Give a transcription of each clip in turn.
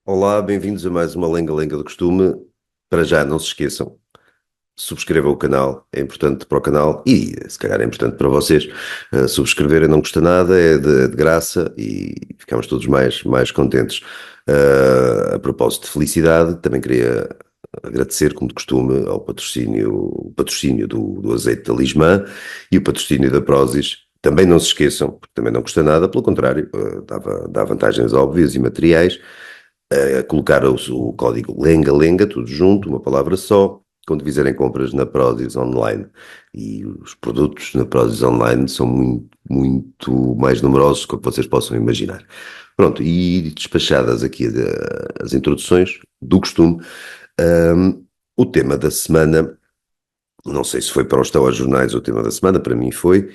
Olá, bem-vindos a mais uma Lenga-Lenga do Costume. Para já, não se esqueçam, subscrevam o canal, é importante para o canal e se calhar é importante para vocês. Subscreverem não custa nada, é de graça e ficamos todos mais contentes. A propósito de felicidade, também queria agradecer, como de costume, ao o patrocínio do azeite da Lismã e o patrocínio da Prozis. Também não se esqueçam, porque também não custa nada, pelo contrário, dá vantagens óbvias e materiais colocar o código Lenga-Lenga, tudo junto, uma palavra só, quando fizerem compras na Prozis Online. E os produtos na Prozis Online são muito mais numerosos do que vocês possam imaginar. Pronto, e despachadas aqui as introduções do costume, o tema da semana, não sei se foi para os telejornais o tema da semana, para mim foi,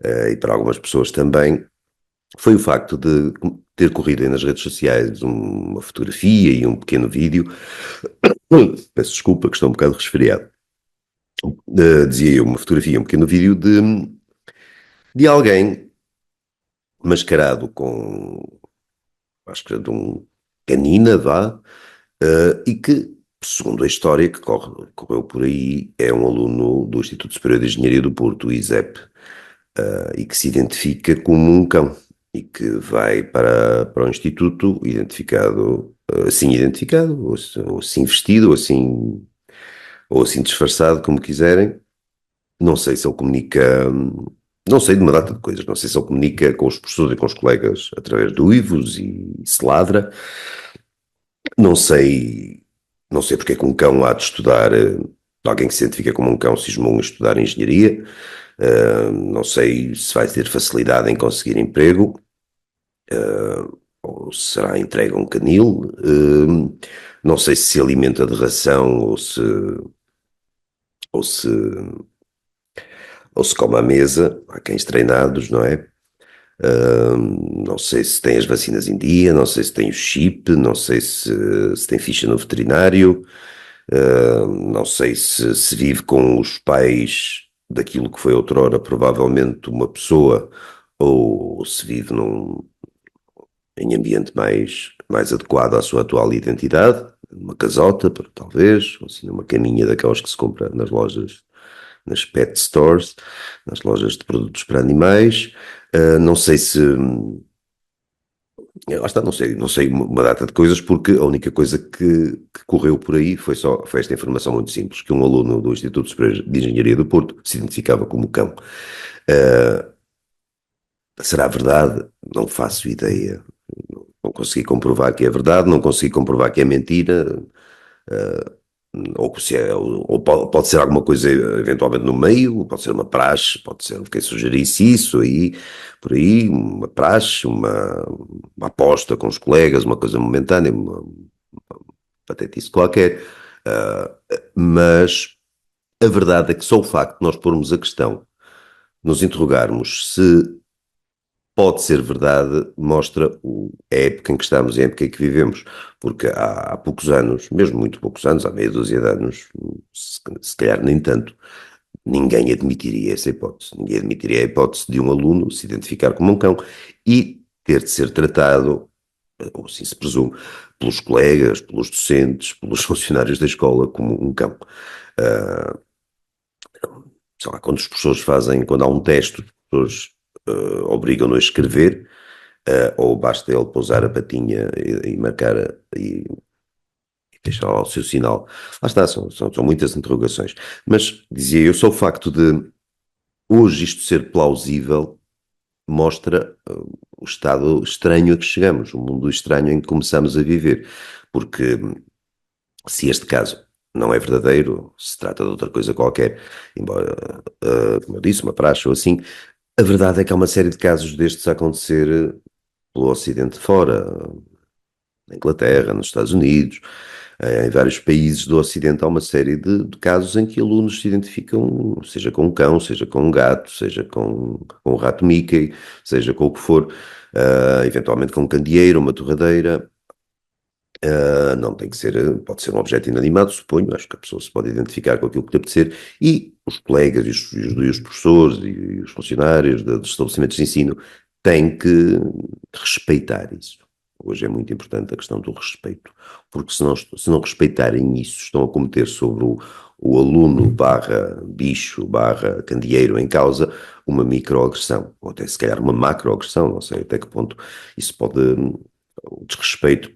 e para algumas pessoas também, foi o facto de ter corrido aí nas redes sociais uma fotografia e um pequeno vídeo. Peço desculpa que estou um bocado resfriado. Dizia eu, uma fotografia, um pequeno vídeo de alguém mascarado com, acho que de um canina, vá, e que, segundo a história que correu por aí, é um aluno do Instituto Superior de Engenharia do Porto, o ISEP, e que se identifica como um cão e que vai para o Instituto identificado, assim identificado, ou assim vestido, ou assim disfarçado, como quiserem. Não sei se ele comunica, não sei de uma data de coisas, não sei se ele comunica com os professores e com os colegas através do uivos e se ladra, não sei, não sei porque é que um cão há de estudar, alguém que se identifica como um cão cismou em estudar engenharia, não sei se vai ter facilidade em conseguir emprego, ou será entregue a um canil, não sei se alimenta de ração ou se, ou se come à mesa, há cães treinados, não é? Não sei se tem as vacinas em dia, não sei se tem o chip, não sei se tem ficha no veterinário, não sei se vive com os pais daquilo que foi outrora provavelmente uma pessoa, ou se vive em ambiente mais adequado à sua atual identidade, uma casota, talvez, ou assim, uma caminha daquelas que se compra nas lojas, nas pet stores, nas lojas de produtos para animais. Não sei se. Lá está, não sei uma data de coisas, porque a única coisa que correu por aí foi esta informação muito simples, que um aluno do Instituto Superior de Engenharia do Porto se identificava como cão. Uh, Será verdade? Não faço ideia. Não consegui comprovar que é verdade, não consegui comprovar que é mentira, ou, se é, ou pode ser alguma coisa eventualmente no meio, pode ser uma praxe, pode ser quem sugerisse isso aí, por aí, uma praxe, uma aposta com os colegas, uma coisa momentânea, uma patetice qualquer. Mas a verdade é que só o facto de nós pormos a questão, nos interrogarmos se pode ser verdade, mostra a época em que estamos e a época em que vivemos, porque há poucos anos, mesmo muito poucos anos, há meia dúzia de anos, se calhar nem tanto, ninguém admitiria essa hipótese. Ninguém admitiria a hipótese de um aluno se identificar como um cão e ter de ser tratado, ou assim se presume, pelos colegas, pelos docentes, pelos funcionários da escola como um cão. Uh, Sei lá, quando os professores fazem, quando há um teste, os professores obrigam-no a escrever, ou basta ele pousar a patinha e marcar e deixar lá o seu sinal. Lá está, são muitas interrogações. Mas, dizia eu, só o facto de hoje isto ser plausível mostra o estado estranho a que chegamos, o mundo estranho em que começamos a viver. Porque se este caso não é verdadeiro, se trata de outra coisa qualquer, embora, como eu disse, uma praxe ou assim, a verdade é que há uma série de casos destes a acontecer pelo Ocidente fora, na Inglaterra, nos Estados Unidos, em vários países do Ocidente há uma série de casos em que alunos se identificam, seja com um cão, seja com um gato, seja com um rato Mickey, seja com o que for, eventualmente com um candeeiro, uma torradeira. Não tem que ser, pode ser um objeto inanimado, suponho, acho que a pessoa se pode identificar com aquilo que lhe apetecer, e os colegas, e os professores, e os funcionários dos estabelecimentos de ensino têm que respeitar isso. Hoje é muito importante a questão do respeito, porque se não respeitarem isso, estão a cometer sobre o aluno barra bicho barra candeeiro em causa uma microagressão, ou até se calhar uma macroagressão, não sei até que ponto isso pode, o desrespeito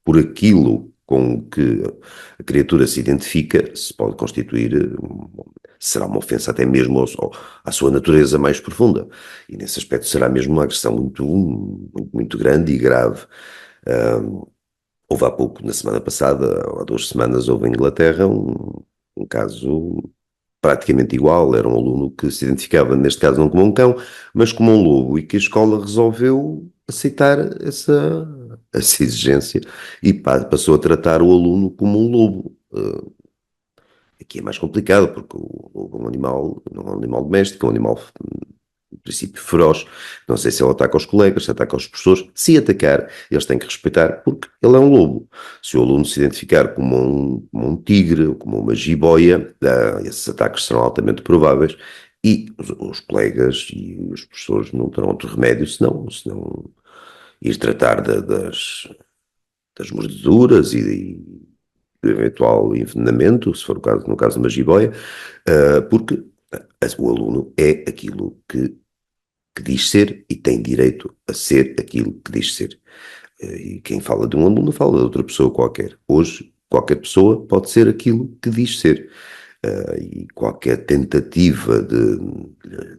por aquilo com que a criatura se identifica, se pode constituir, será uma ofensa até mesmo à sua natureza mais profunda. E nesse aspecto será mesmo uma agressão muito grande e grave. Houve há pouco, na semana passada, ou há 2 semanas, houve em Inglaterra um caso praticamente igual. Era um aluno que se identificava, neste caso não como um cão, mas como um lobo, e que a escola resolveu aceitar essa exigência e passou a tratar o aluno como um lobo. Aqui é mais complicado, porque o lobo é um animal, não é um animal doméstico, é um animal, em princípio, feroz. Não sei se ele ataca os colegas, se ataca os professores. Se atacar, eles têm que respeitar, porque ele é um lobo. Se o aluno se identificar como um tigre ou como uma jiboia, esses ataques serão altamente prováveis e os colegas e os professores não terão outro remédio senão ir tratar das mordeduras e do eventual envenenamento, se for o caso, no caso de uma jiboia, porque o aluno é aquilo que diz ser e tem direito a ser aquilo que diz ser. E quem fala de um aluno fala de outra pessoa qualquer. Hoje, qualquer pessoa pode ser aquilo que diz ser. E qualquer tentativa de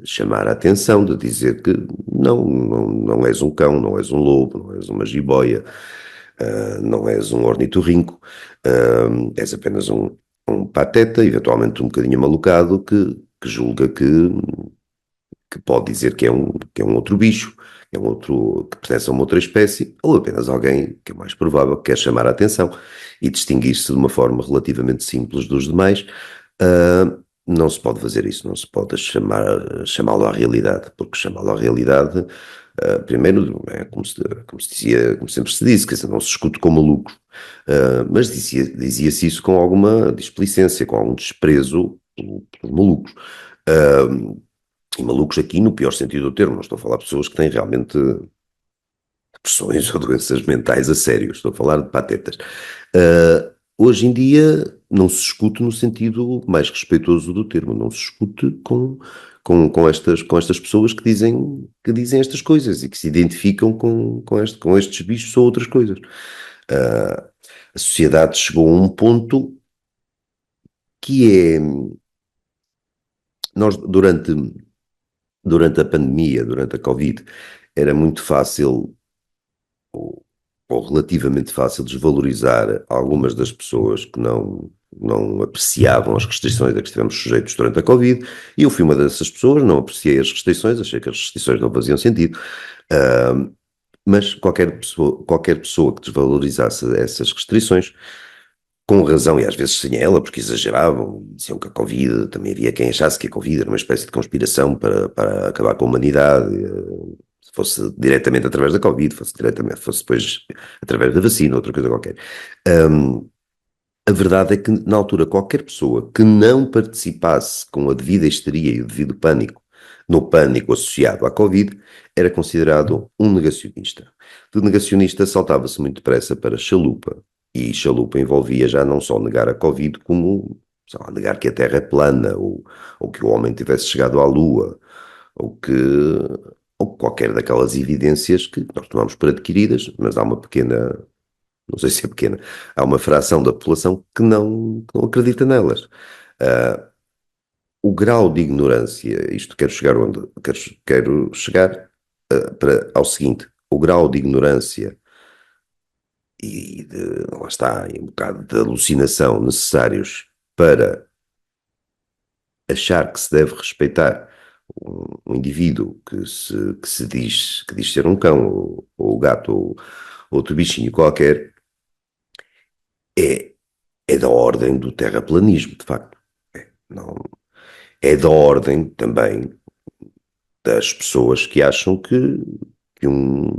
chamar a atenção, de dizer que não és um cão, não és um lobo, não és uma jiboia, não és um ornitorrinco, és apenas um pateta, eventualmente um bocadinho malucado, que julga que pode dizer que é um outro bicho, que pertence a uma outra espécie, ou apenas alguém, que é mais provável, que quer chamar a atenção e distinguir-se de uma forma relativamente simples dos demais. Não se pode fazer isso, não se pode chamá-lo à realidade, porque chamá-lo à realidade, primeiro, é como se dizia, como sempre se disse, quer dizer, não se escute com malucos, mas dizia-se isso com alguma displicência, com algum desprezo pelos malucos. E malucos aqui no pior sentido do termo, não estou a falar de pessoas que têm realmente depressões ou doenças mentais a sério, estou a falar de patetas. Hoje em dia não se escute no sentido mais respeitoso do termo, não se escute com estas pessoas que dizem estas coisas e que se identificam com estes bichos ou outras coisas. A sociedade chegou a um ponto que é, nós durante a pandemia, durante a Covid, era muito fácil ou relativamente fácil desvalorizar algumas das pessoas que não apreciavam as restrições a que estivemos sujeitos durante a Covid, e eu fui uma dessas pessoas, não apreciei as restrições, achei que as restrições não faziam sentido, mas qualquer pessoa que desvalorizasse essas restrições, com razão, e às vezes sem ela, porque exageravam, diziam que a Covid, também havia quem achasse que a Covid era uma espécie de conspiração para acabar com a humanidade, se fosse diretamente através da Covid, fosse depois através da vacina, outra coisa qualquer. A verdade é que, na altura, qualquer pessoa que não participasse com a devida histeria e o devido pânico, no pânico associado à Covid, era considerado um negacionista. De negacionista saltava-se muito depressa para chalupa, e chalupa envolvia já não só negar a Covid, como, sei lá, negar que a Terra é plana, ou que o homem tivesse chegado à Lua, ou que ou qualquer daquelas evidências que nós tomamos por adquiridas, mas há uma pequena, não sei se é pequena, há uma fração da população que não acredita nelas. O grau de ignorância, isto quero chegar onde? Quero chegar ao seguinte: o grau de ignorância lá está, e um bocado de alucinação necessários para achar que se deve respeitar um indivíduo que diz ser um cão, ou gato, ou outro bichinho qualquer, é da ordem do terraplanismo, de facto. Não, é da ordem também das pessoas que acham que, um,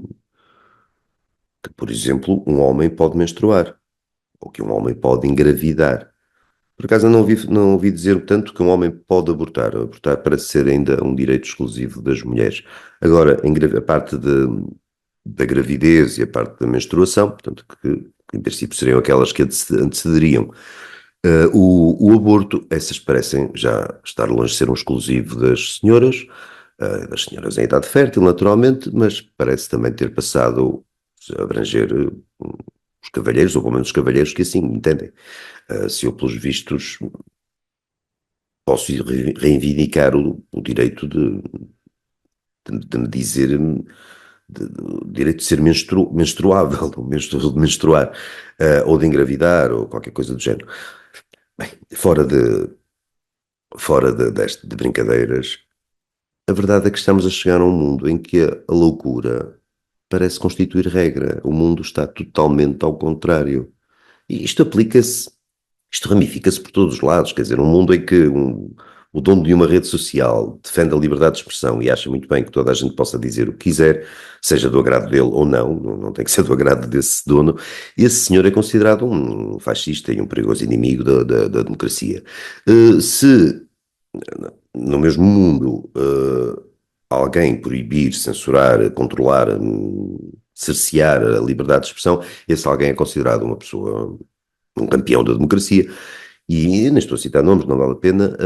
que, por exemplo, um homem pode menstruar, ou que um homem pode engravidar. Por acaso eu não ouvi dizer tanto que um homem pode abortar. Abortar parece ser ainda um direito exclusivo das mulheres. Agora, a parte da gravidez e a parte da menstruação, portanto, que em princípio seriam aquelas que antecederiam o aborto. Essas parecem já estar longe de ser um exclusivo das senhoras em idade fértil, naturalmente, mas parece também ter passado a abranger os cavalheiros, ou pelo menos os cavalheiros que assim entendem. Se eu, pelos vistos, posso reivindicar o direito de me dizer, o direito de ser menstruável, de menstruar, ou de engravidar, ou qualquer coisa do género. Bem, de brincadeiras, a verdade é que estamos a chegar a um mundo em que a loucura parece constituir regra. O mundo está totalmente ao contrário. E isto ramifica-se por todos os lados. Quer dizer, um mundo em que o dono de uma rede social defende a liberdade de expressão e acha muito bem que toda a gente possa dizer o que quiser, seja do agrado dele ou não, não tem que ser do agrado desse dono. Esse senhor é considerado um fascista e um perigoso inimigo da democracia. Se no mesmo mundo, alguém proibir, censurar, controlar, cercear a liberdade de expressão, esse alguém é considerado uma pessoa, um campeão da democracia. E nem estou a citar nomes, não vale a pena.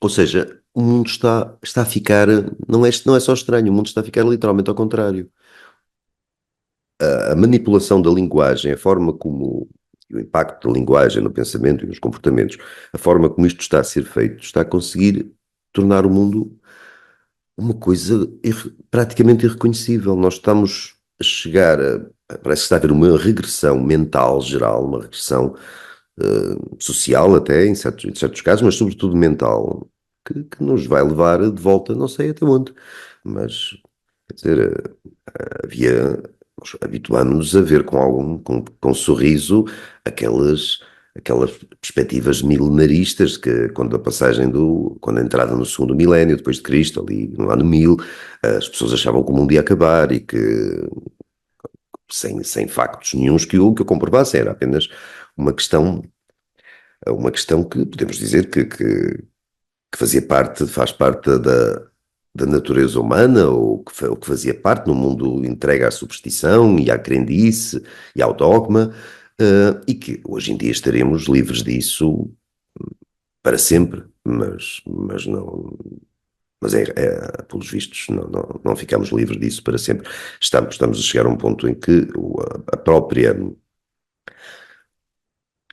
Ou seja, o mundo está a ficar, não é só estranho, o mundo está a ficar literalmente ao contrário. A manipulação da linguagem, a forma como o impacto da linguagem no pensamento e nos comportamentos, a forma como isto está a ser feito, está a conseguir tornar o mundo uma coisa praticamente irreconhecível. Nós estamos a chegar parece que está a haver uma regressão mental geral, uma regressão social até, em certos casos, mas sobretudo mental, que nos vai levar de volta, não sei até onde, mas, quer dizer, nós habituámos-nos a ver com sorriso aquelas perspectivas milenaristas que quando a entrada no segundo milénio, depois de Cristo, ali no ano 1000, as pessoas achavam que o mundo ia acabar e que, sem factos nenhuns que o comprovassem, era apenas uma questão, uma questão que podemos dizer que faz parte da natureza humana, ou que fazia parte no mundo entregue à superstição e à crendice e ao dogma, e que hoje em dia estaremos livres disso para sempre, mas não. Mas pelos vistos, não ficamos livres disso para sempre. Estamos a chegar a um ponto em que a própria.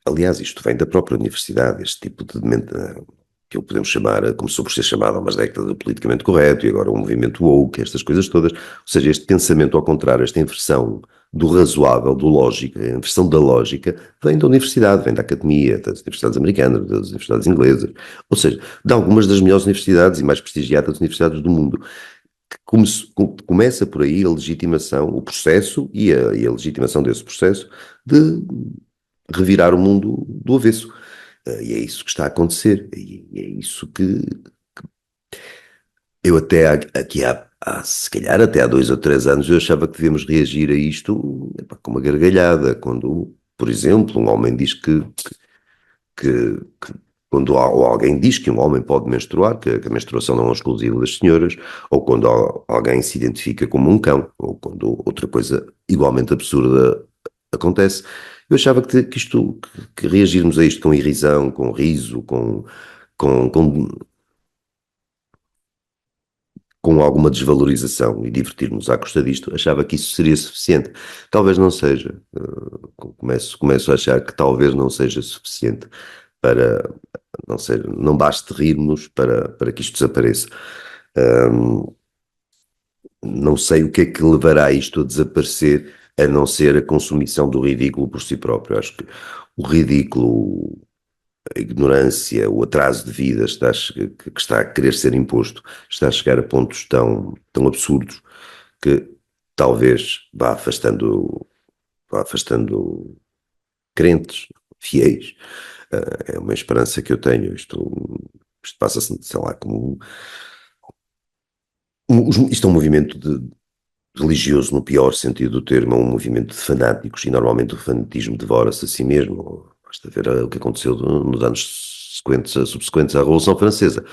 Aliás, isto vem da própria universidade, este tipo de que o podemos chamar, começou por ser chamado há umas décadas de politicamente correto, e agora o movimento woke, estas coisas todas. Ou seja, este pensamento ao contrário, esta inversão do razoável, do lógico, a inversão da lógica, vem da universidade, vem da academia, das universidades americanas, das universidades inglesas, ou seja, de algumas das melhores universidades e mais prestigiadas universidades do mundo. Começa por aí a legitimação, o processo e a legitimação desse processo de revirar o mundo do avesso. E é isso que está a acontecer. E é isso que eu até se calhar até há 2 ou 3 anos eu achava que devíamos reagir a isto, epá, com uma gargalhada, quando, por exemplo, um homem diz que quando alguém diz que um homem pode menstruar, que a menstruação não é exclusiva das senhoras, ou quando alguém se identifica como um cão, ou quando outra coisa igualmente absurda acontece. Eu achava que reagirmos a isto com irrisão, com riso, com, com, com alguma desvalorização e divertirmos à custa disto, achava que isso seria suficiente. Talvez não seja. Começo a achar que talvez não seja suficiente para, não sei, não baste rirmos para que isto desapareça. Não sei o que é que levará isto a desaparecer, a não ser a consumição do ridículo por si próprio. Acho que o ridículo, a ignorância, o atraso de vida que está a querer ser imposto, está a chegar a pontos tão absurdos que talvez vá afastando crentes, fiéis. É uma esperança que eu tenho. Isto passa-se, sei lá, isto é um movimento religioso no pior sentido do termo, é um movimento de fanáticos, e normalmente o fanatismo devora-se a si mesmo. Basta ver o que aconteceu nos anos subsequentes à Revolução Francesa.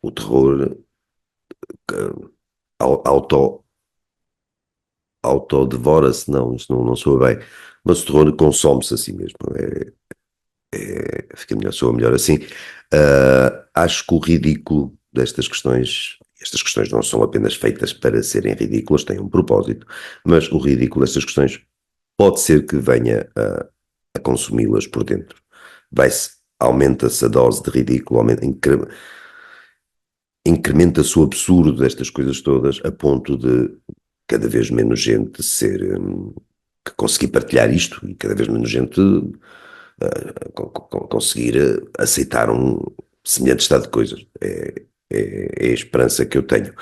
O terror auto autodevora-se, não, isto não soa bem, mas o terror consome-se assim mesmo, fica melhor, soa melhor assim. Acho que o ridículo destas questões, estas questões não são apenas feitas para serem ridículas, têm um propósito, mas o ridículo destas questões pode ser que venha a consumi-las por dentro. Aumenta-se a dose de ridículo, incrementa-se o absurdo destas coisas todas, a ponto de cada vez menos gente que conseguir partilhar isto e cada vez menos gente conseguir aceitar um semelhante estado de coisas. É a esperança que eu tenho.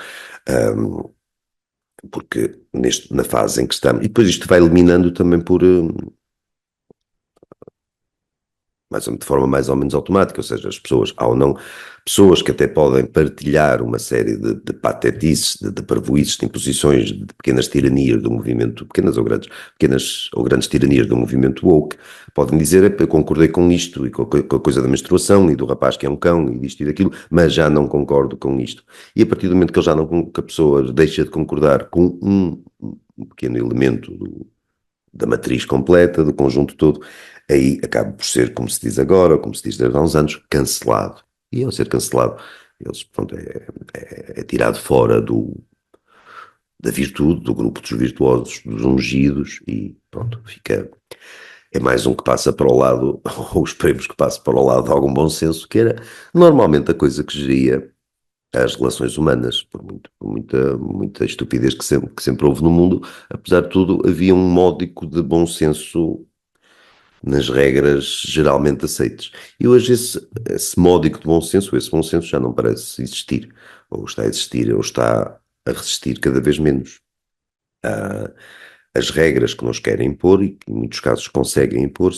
Um, Porque na fase em que estamos, e depois isto vai eliminando também de forma mais ou menos automática, ou seja, as pessoas, ao não, pessoas que até podem partilhar uma série de patetices, de parvoíces, de imposições, de pequenas tiranias do movimento, pequenas ou grandes tiranias do movimento woke, podem dizer, eu concordei com isto, e com a coisa da menstruação, e do rapaz que é um cão, e disto e daquilo, mas já não concordo com isto. E a partir do momento que ele já não, que a pessoa deixa de concordar com um pequeno elemento da matriz completa, do conjunto todo, aí acaba por ser, como se diz agora, como se diz desde há uns anos, cancelado. E ao ser cancelado, eles, pronto, é tirado fora da virtude, do grupo dos virtuosos, dos ungidos, e pronto, é mais um que passa para o lado, ou esperemos que passe para o lado de algum bom senso, que era normalmente a coisa que geria as relações humanas, por muita estupidez que sempre houve no mundo. Apesar de tudo, havia um módico de bom senso nas regras geralmente aceites. E hoje esse módico de bom senso, esse bom senso já não parece existir, ou está a existir, ou está a resistir cada vez menos. As regras que nos querem impor, e que em muitos casos conseguem impor,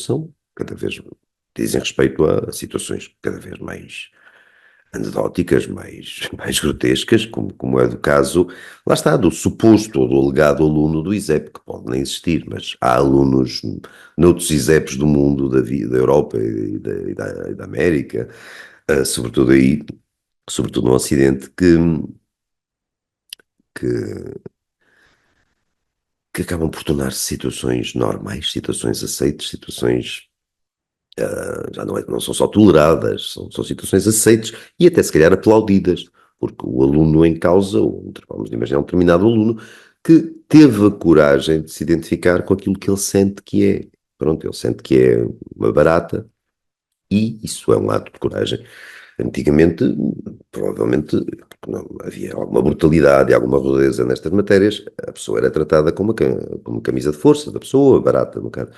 dizem respeito a situações cada vez mais anedóticas, mais grotescas, como é do caso, lá está, do suposto ou do alegado aluno do ISEP, que pode nem existir, mas há alunos noutros ISEPs do mundo, da Europa e da América, sobretudo aí, sobretudo no Ocidente, que, que acabam por tornar-se situações normais, situações aceites, situações já não são só toleradas, são situações aceites e até se calhar aplaudidas, porque o aluno em causa, vamos imaginar um determinado aluno, que teve a coragem de se identificar com aquilo que ele sente que é. Pronto, ele sente que é uma barata e isso é um ato de coragem. Antigamente, provavelmente, não, havia alguma brutalidade e alguma rudeza nestas matérias, a pessoa era tratada como uma camisa de força da pessoa, barata no caso,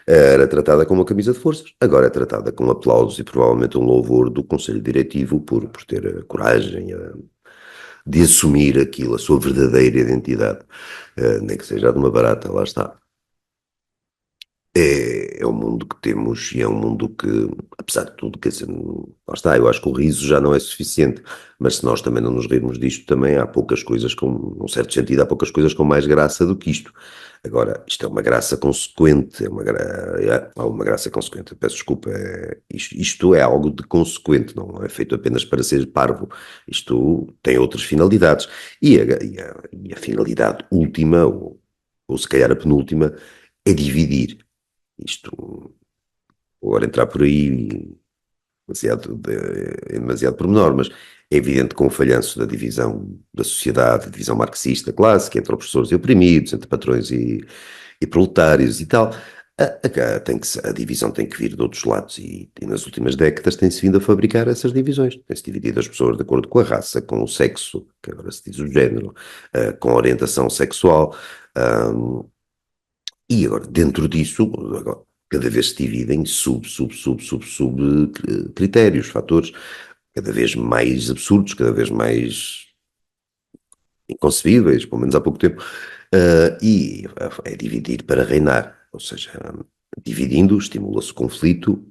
era tratada como uma camisa de forças, agora é tratada com aplausos e provavelmente um louvor do Conselho Diretivo por ter a coragem de assumir aquilo, a sua verdadeira identidade, nem que seja de uma barata, lá está. É o mundo que temos e é um mundo que, apesar de tudo, quer dizer, lá está, eu acho que o riso já não é suficiente, mas se nós também não nos rirmos disto, também há poucas coisas num certo sentido, há poucas coisas com mais graça do que isto. Agora, isto é uma graça consequente, há uma graça consequente, peço desculpa, isto é algo de consequente, não é feito apenas para ser parvo, isto tem outras finalidades, e a finalidade última, ou se calhar a penúltima, é dividir. Isto, agora entrar por aí é demasiado pormenor, mas é evidente que com o falhanço da divisão da sociedade, a divisão marxista clássica, entre opressores e oprimidos, entre patrões e proletários e tal, a divisão tem que vir de outros lados e nas últimas décadas tem-se vindo a fabricar essas divisões. Tem-se dividido as pessoas de acordo com a raça, com o sexo, que agora se diz o género, com a orientação sexual, e agora, dentro disso, agora, cada vez se dividem sub critérios, fatores, cada vez mais absurdos, cada vez mais inconcebíveis, pelo menos há pouco tempo, e é dividir para reinar, ou seja, dividindo, estimula-se o conflito,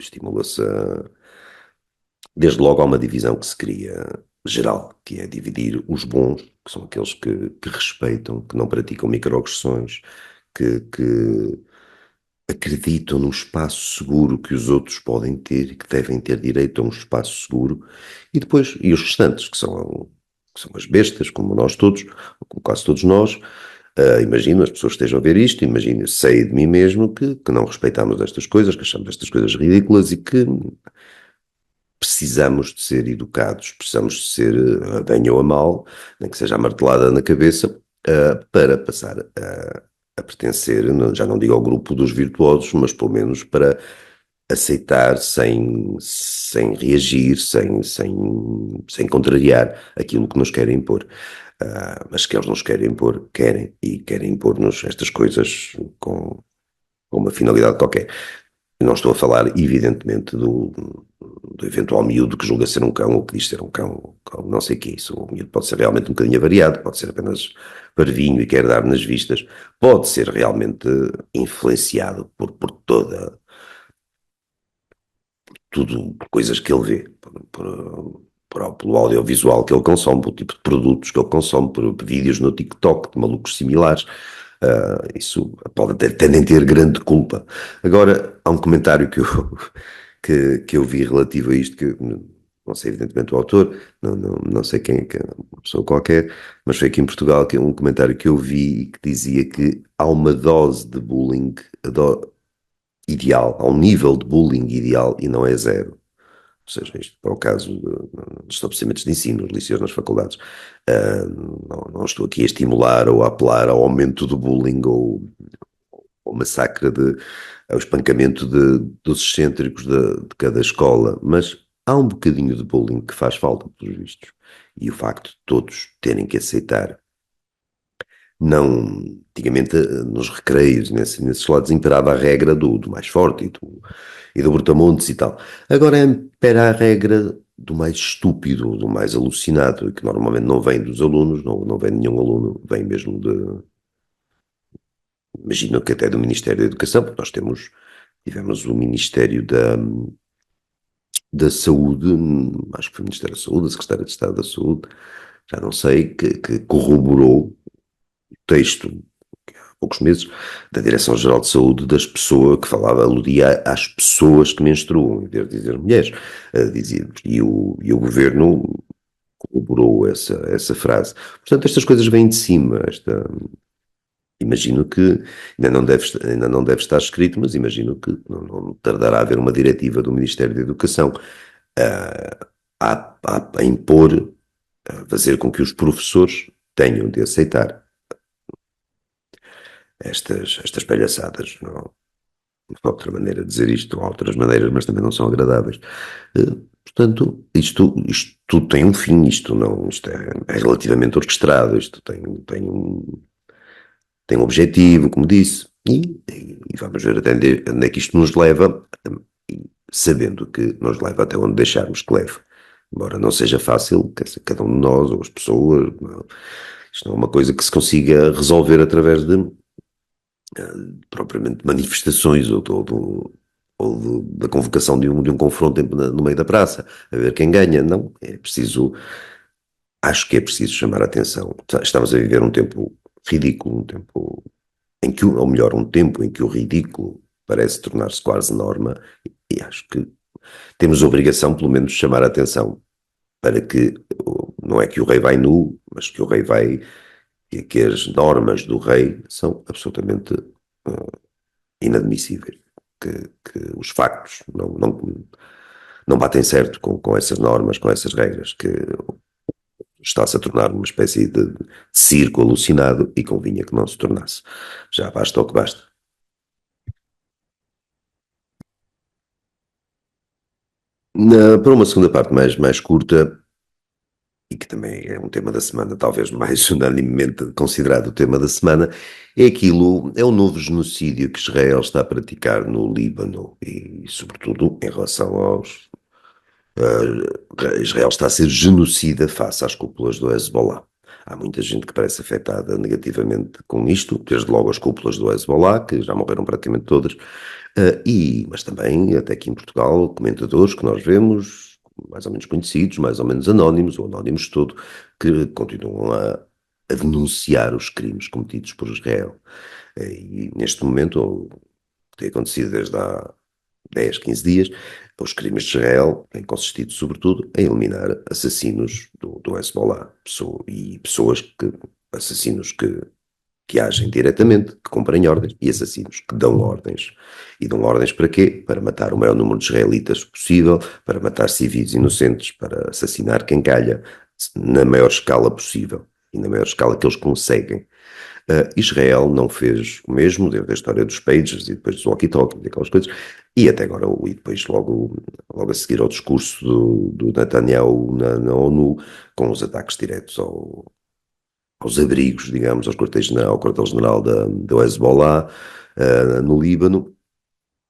desde logo há uma divisão que se cria geral, que é dividir os bons, que são aqueles que respeitam, que não praticam microagressões, que acreditam num espaço seguro que os outros podem ter e que devem ter direito a um espaço seguro, e os restantes, que são as bestas, como nós todos, ou como quase todos nós, Imagino as pessoas que estejam a ver isto, imagino, sei de mim mesmo que não respeitamos estas coisas, que achamos estas coisas ridículas e que precisamos de ser educados, precisamos de ser, a bem ou a mal, nem que seja a martelada na cabeça, para passar a pertencer, já não digo ao grupo dos virtuosos, mas pelo menos para aceitar sem reagir, sem contrariar aquilo que nos querem impor. Mas que eles nos querem impor, querem, e querem impor-nos estas coisas com uma finalidade qualquer. Não estou a falar, evidentemente, do eventual miúdo que julga ser um cão ou que diz ser um cão, ou não sei o que é isso. O miúdo pode ser realmente um bocadinho avariado, pode ser apenas parvinho e quer dar nas vistas, pode ser realmente influenciado por tudo, por coisas que ele vê, pelo audiovisual que ele consome, pelo tipo de produtos que ele consome, por vídeos no TikTok de malucos similares. Isso pode até nem ter grande culpa. Agora, há um comentário que eu vi relativo a isto, que não sei evidentemente o autor, não sei quem, que é uma pessoa qualquer, mas foi aqui em Portugal que um comentário que eu vi que dizia que há uma dose de bullying ideal, há um nível de bullying ideal e não é zero. Ou seja, isto para o caso dos estabelecimentos de ensino, nos liceus, nas faculdades. Não estou aqui a estimular ou a apelar ao aumento do bullying ou ao massacre, ao espancamento dos excêntricos de cada escola, mas há um bocadinho de bullying que faz falta, pelos vistos. E o facto de todos terem que aceitar. Não, antigamente nos recreios, nesses lados, imperava a regra do mais forte e do brutamontes e tal. Agora impera a regra do mais estúpido, do mais alucinado, que normalmente não vem dos alunos, não vem de nenhum aluno, vem mesmo imagino que até do Ministério da Educação, porque tivemos o Ministério da Saúde, acho que foi o Ministério da Saúde, a Secretária de Estado da Saúde, já não sei, que corroborou o texto poucos meses, da Direção-Geral de Saúde, das pessoas que falava, aludia às pessoas que menstruam, em vez de dizer mulheres, dizia, e o governo corroborou essa frase. Portanto, estas coisas vêm de cima, imagino que ainda não deve estar escrito, mas imagino que não tardará a haver uma diretiva do Ministério da Educação a impor, a fazer com que os professores tenham de aceitar estas palhaçadas. Não há outra maneira de dizer isto, há outras maneiras, mas também não são agradáveis. Portanto, isto tudo tem um fim, isto é relativamente orquestrado, isto tem um objetivo, como disse, e vamos ver até onde é que isto nos leva, sabendo que nos leva até onde deixarmos que leve. Embora não seja fácil, cada um de nós, ou as pessoas, isto não é uma coisa que se consiga resolver através de propriamente manifestações ou da convocação de um confronto no meio da praça, a ver quem ganha. Não, acho que é preciso chamar a atenção. Estamos a viver um tempo ridículo, um tempo em que, ou melhor, um tempo em que o ridículo parece tornar-se quase norma, e acho que temos a obrigação, pelo menos, de chamar a atenção para que, não é que o rei vai nu, mas que o rei vai, que as normas do rei são absolutamente inadmissíveis, que os factos não batem certo com essas normas, com essas regras, que está-se a tornar uma espécie de circo alucinado e convinha que não se tornasse. Já basta o que basta. Para uma segunda parte mais curta, e que também é um tema da semana, talvez mais unanimemente considerado o tema da semana, é o novo genocídio que Israel está a praticar no Líbano e, sobretudo, em relação aos. Israel está a ser genocida face às cúpulas do Hezbollah. Há muita gente que parece afetada negativamente com isto, desde logo as cúpulas do Hezbollah, que já morreram praticamente todas, mas também, até aqui em Portugal, comentadores que nós vemos, mais ou menos conhecidos, mais ou menos anónimos, ou anónimos de todo, que continuam a denunciar os crimes cometidos por Israel. E neste momento, o que tem acontecido desde há 10, 15 dias, os crimes de Israel têm consistido, sobretudo, em eliminar assassinos do Hezbollah, assassinos que que agem diretamente, que cumprem ordens, e assassinos que dão ordens. E dão ordens para quê? Para matar o maior número de israelitas possível, para matar civis inocentes, para assassinar quem calha, na maior escala possível, e na maior escala que eles conseguem. Israel não fez o mesmo, desde a história dos pagers e depois dos walkie-talkies e aquelas coisas, e até agora, e depois logo a seguir ao discurso do Netanyahu na ONU, com os ataques diretos aos abrigos, digamos, ao quartel-general do Hezbollah, no Líbano,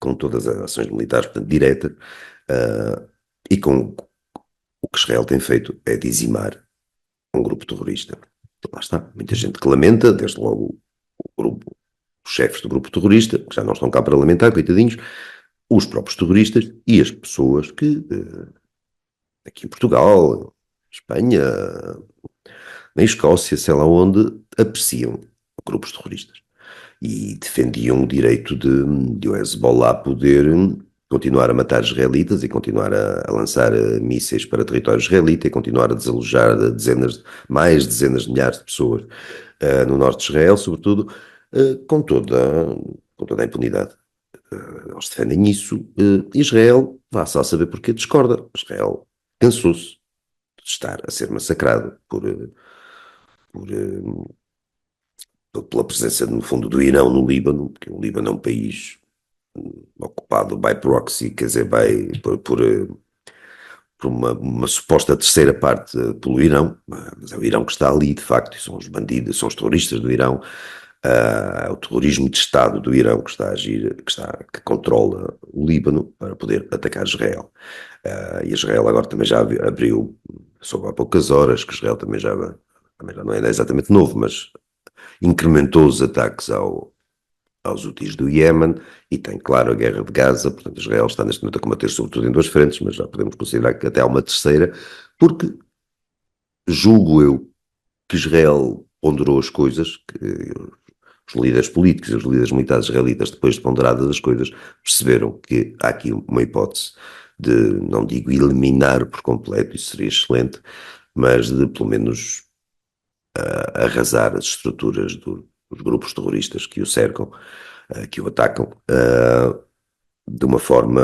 com todas as ações militares, portanto, diretas, e com o que Israel tem feito é dizimar um grupo terrorista. Lá está, muita gente que lamenta, desde logo o grupo, os chefes do grupo terrorista, que já não estão cá para lamentar, coitadinhos, os próprios terroristas e as pessoas que, aqui em Portugal, Espanha, na Escócia, sei lá onde, apreciam grupos terroristas e defendiam o direito de o Hezbollah poder continuar a matar israelitas e continuar a lançar mísseis para território israelita e continuar a desalojar mais dezenas de milhares de pessoas no norte de Israel, sobretudo, com toda a impunidade. Eles defendem isso. Israel, vá-se a saber porque discorda. Israel cansou-se de estar a ser massacrado por, pela presença, no fundo, do Irão no Líbano, porque o Líbano é um país ocupado by proxy, quer dizer, por uma suposta terceira parte pelo Irão, mas é o Irão que está ali, de facto, e são os bandidos, são os terroristas do Irão, o terrorismo de Estado do Irão que está a agir, que controla o Líbano para poder atacar Israel. E Israel agora também já abriu, soube há poucas horas, que Israel também já não é exatamente novo, mas incrementou os ataques aos Houthis do Iémen e tem, claro, a guerra de Gaza. Portanto, Israel está neste momento a combater sobretudo em duas frentes, mas já podemos considerar que até há uma terceira, porque julgo eu que Israel ponderou as coisas, que os líderes políticos e os líderes militares israelitas, depois de ponderadas as coisas, perceberam que há aqui uma hipótese de, não digo eliminar por completo, isso seria excelente, mas de pelo menos arrasar as estruturas dos grupos terroristas que o cercam, que o atacam, de uma forma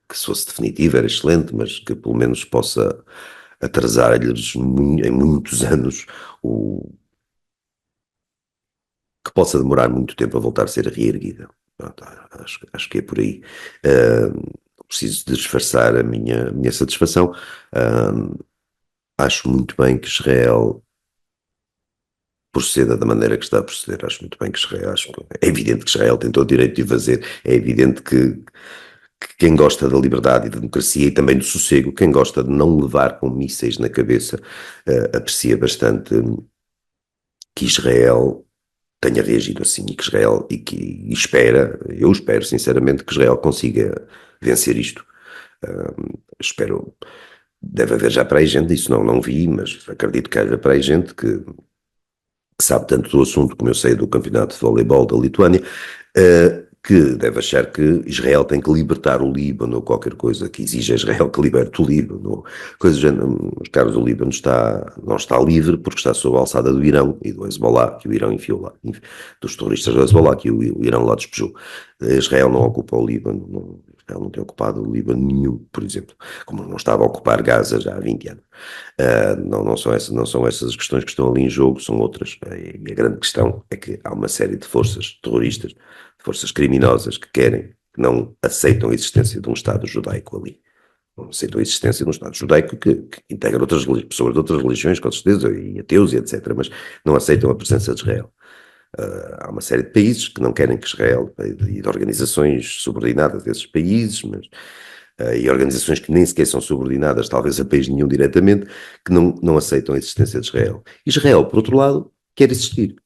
que, se fosse definitiva, era excelente, mas que pelo menos possa atrasar-lhes em muitos anos, que possa demorar muito tempo a voltar a ser reerguida. Pronto, acho que é por aí. Preciso disfarçar a minha satisfação. Acho muito bem que Israel proceda da maneira que está a proceder. Acho muito bem que Israel, é evidente que Israel tem todo o direito de o fazer, é evidente que quem gosta da liberdade e da democracia e também do sossego, quem gosta de não levar com mísseis na cabeça, aprecia bastante que Israel tenha reagido assim e que Israel, eu espero sinceramente que Israel consiga vencer isto. Espero, deve haver já para aí gente, isso não vi, mas acredito que haja para aí gente que sabe tanto do assunto como eu sei do campeonato de voleibol da Lituânia, que deve achar que Israel tem que libertar o Líbano, ou qualquer coisa que exija Israel que liberte o Líbano, coisa do género. Os caras, o Líbano não está livre porque está sob a alçada do Irão e do Hezbollah, que o Irão enfiou lá, dos terroristas do Hezbollah, que o Irão lá despejou. Israel não ocupa o Líbano, Israel não tem ocupado o Líbano nenhum, por exemplo, como não estava a ocupar Gaza já há 20 anos. Não são essas as questões que estão ali em jogo, são outras. E a grande questão é que há uma série de forças terroristas, forças criminosas que não aceitam a existência de um Estado judaico ali. Não aceitam a existência de um Estado judaico que integra pessoas de outras religiões, com certeza, e ateus e etc., mas não aceitam a presença de Israel. Há uma série de países que não querem que Israel, e de organizações subordinadas desses países, e organizações que nem sequer são subordinadas, talvez a país nenhum diretamente, que não aceitam a existência de Israel. Israel, por outro lado, quer existir.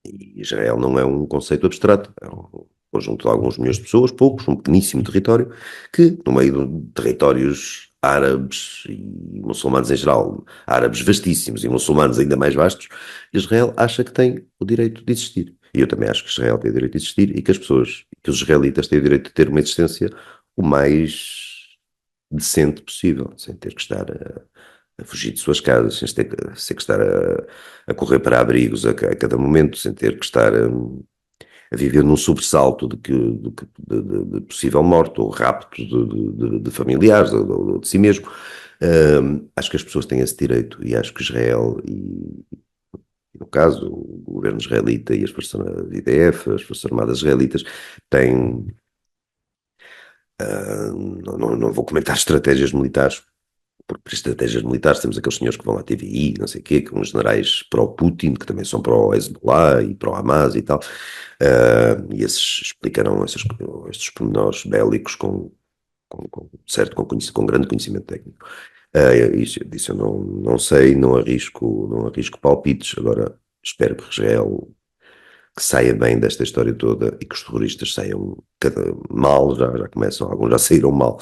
E Israel não é um conceito abstrato, é um conjunto de alguns milhões de pessoas, poucos, um pequeníssimo território, que no meio de territórios árabes e muçulmanos em geral, árabes vastíssimos e muçulmanos ainda mais vastos, Israel acha que tem o direito de existir. E eu também acho que Israel tem o direito de existir e que que os israelitas têm o direito de ter uma existência o mais decente possível, sem ter que estar a fugir de suas casas, sem que estar a correr para abrigos a cada momento, sem ter que estar a viver num sobressalto de possível morte ou rapto de familiares ou de si mesmo. Acho que as pessoas têm esse direito e acho que Israel e no caso o governo israelita e as forças da IDF, as forças armadas israelitas, têm, não vou comentar estratégias militares, porque para estratégias militares temos aqueles senhores que vão à TVI, não sei o quê, com os generais pró-Putin, que também são pró-Hezbollah e pró-Hamas e tal, e esses explicarão estes pormenores bélicos com grande conhecimento técnico. Disso eu não sei, não arrisco palpites. Agora espero que Israel que saia bem desta história toda e que os terroristas saiam mal, já começam, alguns já saíram mal,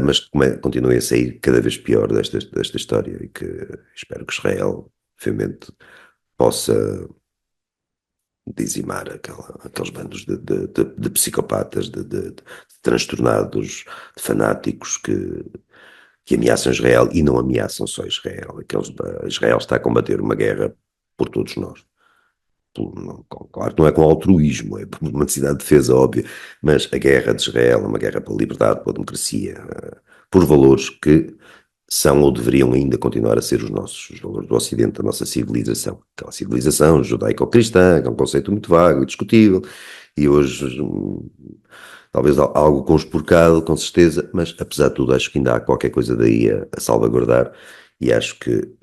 mas que continuem a sair cada vez pior desta história e que espero que Israel, obviamente, possa dizimar aqueles bandos de psicopatas, de transtornados, de fanáticos que ameaçam Israel e não ameaçam só Israel. Israel está a combater uma guerra por todos nós. Claro que não é com altruísmo, é por uma necessidade de defesa óbvia, mas a guerra de Israel é uma guerra pela liberdade, pela democracia, por valores que são ou deveriam ainda continuar a ser os valores do Ocidente, da nossa civilização. Aquela civilização judaico-cristã, que é um conceito muito vago e discutível, e hoje talvez algo conspurcado, com certeza, mas apesar de tudo acho que ainda há qualquer coisa daí a salvaguardar, e acho que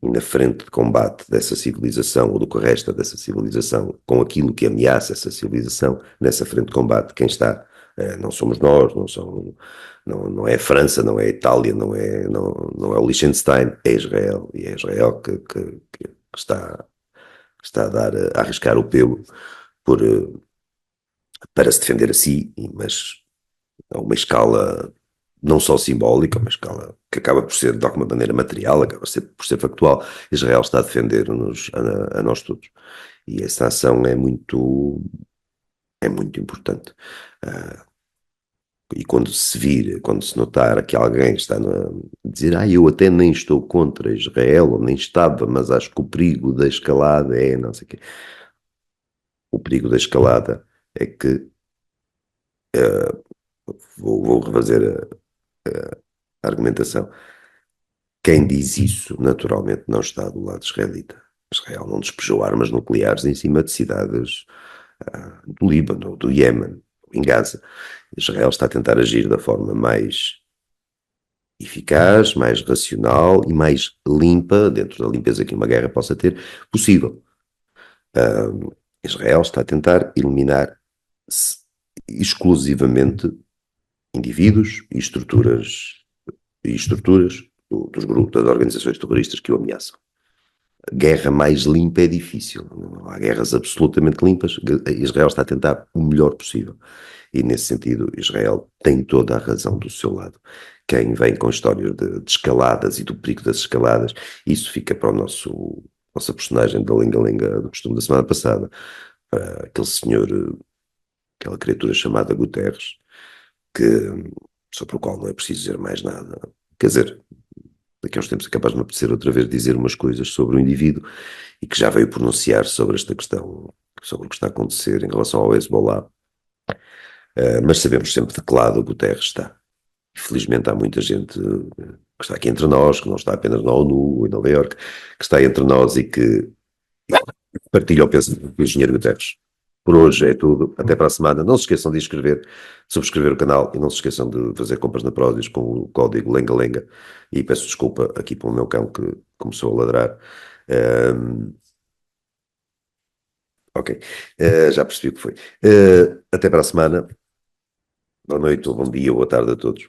na frente de combate dessa civilização, ou do que resta dessa civilização, com aquilo que ameaça essa civilização, nessa frente de combate, quem está, não somos nós, não é a França, não é a Itália, não é o Liechtenstein, é Israel, e é Israel que está a arriscar o pelo por, para se defender a si, mas a uma escala não só simbólica, uma escala que acaba por ser de alguma maneira material, acaba por ser factual. Israel está a defender-nos a nós todos. E essa ação é muito importante. E quando se notar que alguém está a dizer, eu até nem estou contra Israel, ou nem estava, mas acho que o perigo da escalada não sei o quê. O perigo da escalada é que, vou refazer a argumentação, quem diz isso naturalmente não está do lado israelita. Israel não despejou armas nucleares em cima de cidades do Líbano, do Iémen, em Gaza. Israel está a tentar agir da forma mais eficaz, mais racional e mais limpa, dentro da limpeza que uma guerra possa ter, possível. Israel está a tentar eliminar exclusivamente indivíduos e estruturas dos grupos, das organizações terroristas que o ameaçam. A guerra mais limpa é difícil, não há guerras absolutamente limpas. Israel está a tentar o melhor possível. E nesse sentido, Israel tem toda a razão do seu lado. Quem vem com histórias de escaladas e do perigo das escaladas, isso fica para nossa personagem da Lenga-Lenga do costume da semana passada, para aquele senhor, aquela criatura chamada Guterres, que, sobre o qual não é preciso dizer mais nada. Quer dizer, daqui a uns tempos é capaz de me apetecer outra vez dizer umas coisas sobre o indivíduo e que já veio pronunciar sobre esta questão, sobre o que está a acontecer em relação ao Hezbollah. Mas sabemos sempre de que lado o Guterres está. Felizmente há muita gente que está aqui entre nós, que não está apenas na ONU ou em Nova Iorque, que está entre nós e que partilha o pensamento do engenheiro Guterres. Por hoje é tudo. Até para a semana. Não se esqueçam de subscrever o canal e não se esqueçam de fazer compras na Prozis com o código Lenga-Lenga. E peço desculpa aqui pelo meu cão que começou a ladrar. Ok, já percebi o que foi. Até para a semana. Boa noite, ou bom dia, ou boa tarde a todos.